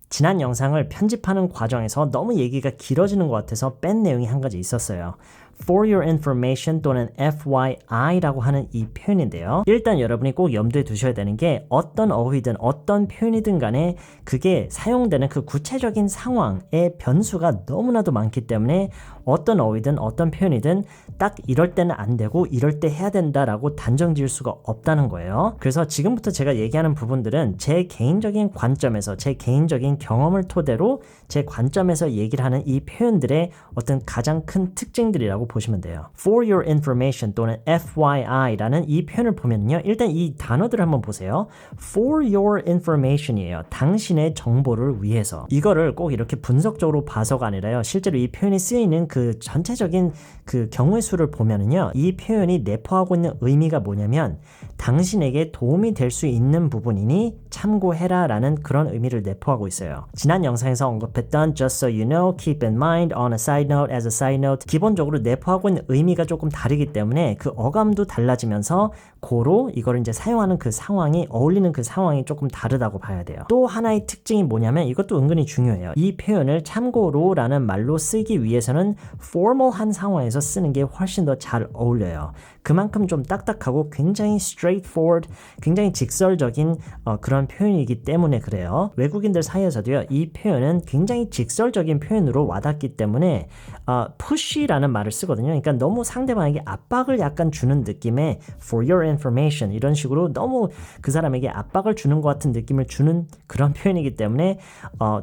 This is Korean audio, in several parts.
지난 영상을 편집하는 과정에서 너무 얘기가 길어지는 것 같아서 뺀 내용이 한 가지 있었어요. For your information 또는 FYI라고 하는 이 표현인데요. 일단 여러분이 꼭 염두에 두셔야 되는 게 어떤 어휘든 어떤 표현이든 간에 그게 사용되는 그 구체적인 상황의 변수가 너무나도 많기 때문에 어떤 어휘든 어떤 표현이든 딱 이럴 때는 안 되고 이럴 때 해야 된다라고 단정 지을 수가 없다는 거예요. 그래서 지금부터 제가 얘기하는 부분들은 제 개인적인 관점에서 제 개인적인 경험을 토대로 제 관점에서 얘기를 하는 이 표현들의 어떤 가장 큰 특징들이라고 보시면 돼요. For your information 또는 FYI라는 이 표현을 보면요. 일단 이 단어들을 한번 보세요. For your information이에요. 당신의 정보를 위해서. 이거를 꼭 이렇게 분석적으로 봐서가 아니라요. 실제로 이 표현이 쓰이는 그 전체적인 그 경우의 수를 보면은요. 이 표현이 내포하고 있는 의미가 뭐냐면 당신에게 도움이 될 수 있는 부분이니 참고해라 라는 그런 의미를 내포하고 있어요. 지난 영상에서 언급했던 just so you know, keep in mind, on a side note, as a side note 기본적으로 내포하고 있는 의미가 조금 다르기 때문에 그 어감도 달라지면서 고로 이거를 이제 사용하는 그 상황이 어울리는 그 상황이 조금 다르다고 봐야 돼요. 또 하나의 특징이 뭐냐면 이것도 은근히 중요해요. 이 표현을 참고로 라는 말로 쓰기 위해서는 formal한 상황에서 쓰는 게 훨씬 더 잘 어울려요. 그만큼 좀 딱딱하고 굉장히 straightforward, 굉장히 직설적인 그런 표현이기 때문에 그래요. 외국인들 사이에서도요. 이 표현은 굉장히 직설적인 표현으로 와닿기 때문에 push라는 말을 쓰거든요. 그러니까 너무 상대방에게 압박을 약간 주는 느낌의 for your information 이런 식으로 너무 그 사람에게 압박을 주는 것 같은 느낌을 주는 그런 표현이기 때문에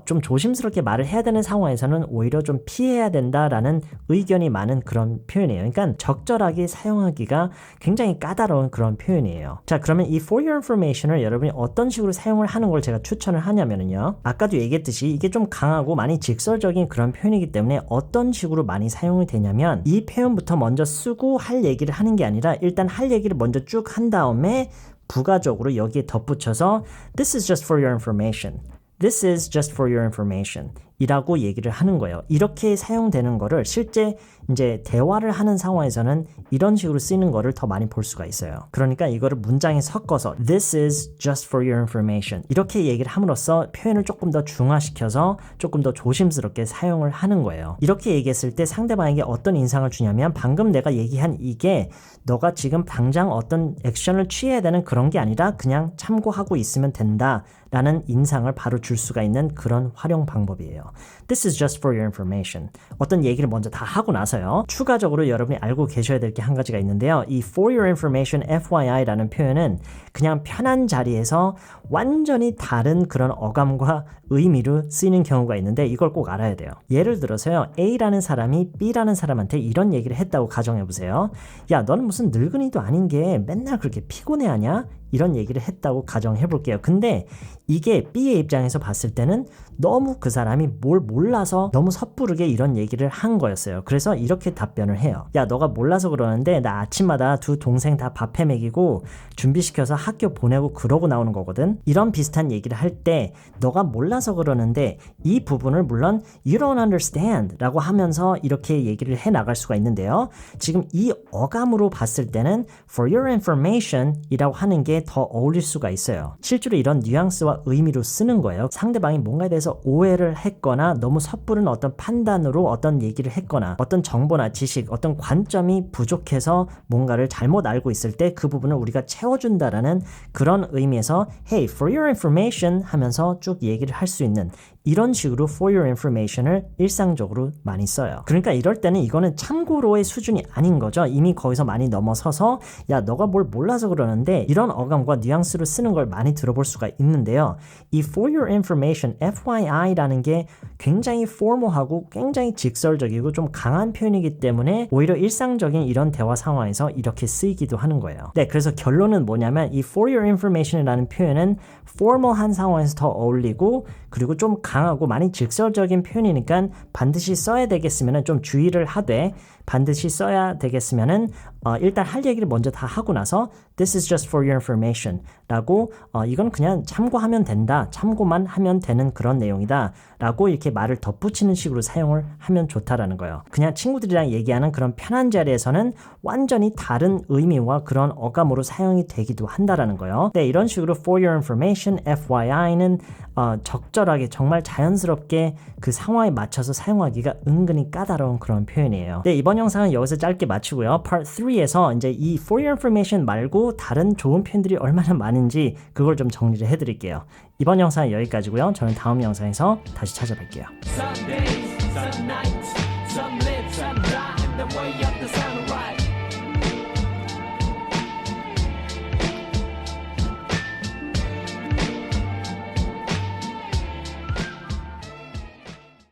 좀 조심스럽게 말을 해야 되는 상황에서는 오히려 좀 피해야 된다라는 의견이 많은 그런 표현이에요. 그러니까 적절하게 사용하기가 굉장히 까다로운 그런 표현이에요. 자, 그러면 이 for your information을 여러분이 어떤 식으로 사용을 하는 걸 제가 추천을 하냐면요. 아까도 얘기했듯이 이게 좀 강하고 많이 직설적인 그런 표현이기 때문에 어떤 식으로 많이 사용이 되냐면 이 표현부터 먼저 쓰고 할 얘기를 하는 게 아니라 일단 할 얘기를 먼저 쭉 한 다음에 부가적으로 여기에 덧붙여서 This is just for your information. This is just for your information. 이라고 얘기를 하는 거예요. 이렇게 사용되는 거를 실제 이제 대화를 하는 상황에서는 이런 식으로 쓰이는 거를 더 많이 볼 수가 있어요. 그러니까 이거를 문장에 섞어서 This is just for your information 이렇게 얘기를 함으로써 표현을 조금 더 중화시켜서 조금 더 조심스럽게 사용을 하는 거예요. 이렇게 얘기했을 때 상대방에게 어떤 인상을 주냐면 방금 내가 얘기한 이게 너가 지금 당장 어떤 액션을 취해야 되는 그런 게 아니라 그냥 참고하고 있으면 된다 라는 인상을 바로 줄 수가 있는 그런 활용 방법이에요. This is just for your information. 어떤 얘기를 먼저 다 하고 나서요. 추가적으로 여러분이 알고 계셔야 될 게 한 가지가 있는데요. 이 for your information FYI라는 표현은 그냥 편한 자리에서 완전히 다른 그런 어감과 의미로 쓰이는 경우가 있는데 이걸 꼭 알아야 돼요. 예를 들어서요. A라는 사람이 B라는 사람한테 이런 얘기를 했다고 가정해보세요. 야, 너는 무슨 늙은이도 아닌 게 맨날 그렇게 피곤해하냐? 이런 얘기를 했다고 가정해볼게요. 근데 이게 B의 입장에서 봤을 때는 너무 그 사람이 뭘 몰라서 너무 섣부르게 이런 얘기를 한 거였어요. 그래서 이렇게 답변을 해요. 야, 너가 몰라서 그러는데 나 아침마다 두 동생 다 밥해 먹이고 준비시켜서 학교 보내고 그러고 나오는 거거든. 이런 비슷한 얘기를 할 때 너가 몰라서 그러는데 이 부분을 물론 You don't understand 라고 하면서 이렇게 얘기를 해 나갈 수가 있는데요. 지금 이 어감으로 봤을 때는 For your information 이라고 하는 게 더 어울릴 수가 있어요. 실제로 이런 뉘앙스와 의미로 쓰는 거예요. 상대방이 뭔가에 대해서 오해를 했거나 너무 섣부른 어떤 판단으로 어떤 얘기를 했거나 어떤 정보나 지식, 어떤 관점이 부족해서 뭔가를 잘못 알고 있을 때 그 부분을 우리가 채워준다라는 그런 의미에서 Hey, for your information 하면서 쭉 얘기를 할 수 있는 이런 식으로 for your information을 일상적으로 많이 써요. 그러니까 이럴 때는 이거는 참고로의 수준이 아닌 거죠. 이미 거기서 많이 넘어서서 야, 너가 뭘 몰라서 그러는데 이런 어감과 뉘앙스로 쓰는 걸 많이 들어볼 수가 있는데요. 이 for your information, FYI라는 게 굉장히 formal하고 굉장히 직설적이고 좀 강한 표현이기 때문에 오히려 일상적인 이런 대화 상황에서 이렇게 쓰이기도 하는 거예요. 네, 그래서 결론은 뭐냐면 이 for your information이라는 표현은 formal한 상황에서 더 어울리고 그리고 좀 강하고 많이 직설적인 표현이니까 반드시 써야 되겠으면 좀 주의를 하되 반드시 써야 되겠으면은 일단 할 얘기를 먼저 다 하고 나서 This is just for your information 라고 이건 그냥 참고하면 된다, 참고만 하면 되는 그런 내용이다 라고 이렇게 말을 덧붙이는 식으로 사용을 하면 좋다라는 거예요. 그냥 친구들이랑 얘기하는 그런 편한 자리에서는 완전히 다른 의미와 그런 어감으로 사용이 되기도 한다라는 거예요. 네, 이런 식으로 for your information, FYI는 적절하게 정말 자연스럽게 그 상황에 맞춰서 사용하기가 은근히 까다로운 그런 표현이에요. 네, 이번 영상은 여기서 짧게 마치고요. Part 3에서 이제 이 for your information 말고 다른 좋은 표현들이 얼마나 많은지 그걸 좀 정리를 해드릴게요. 이번 영상은 여기까지고요. 저는 다음 영상에서 다시 찾아뵐게요. Some days, some nights, some live, some die. The way up the sun.